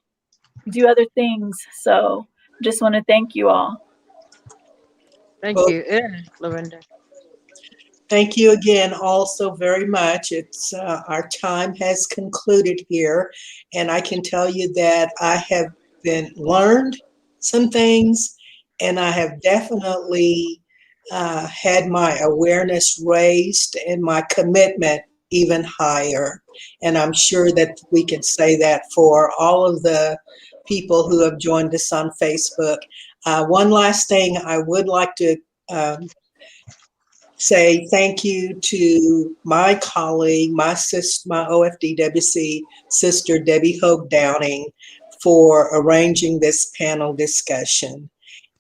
do other things. So just want to thank you all. Thank Well, you. Yeah, LaRenda. thank you again also very much. It's our time has concluded here, and I can tell you that I have learned some things, and I have definitely had my awareness raised and my commitment even higher. And I'm sure that we can say that for all of the people who have joined us on Facebook. One last thing I would like to say thank you to my colleague, my sister, my OFDWC sister, Debbie Hogue Downing, for arranging this panel discussion.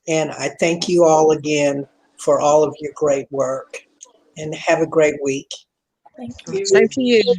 And I thank you all again for all of your great work, and have a great week. Thank you. Same to you.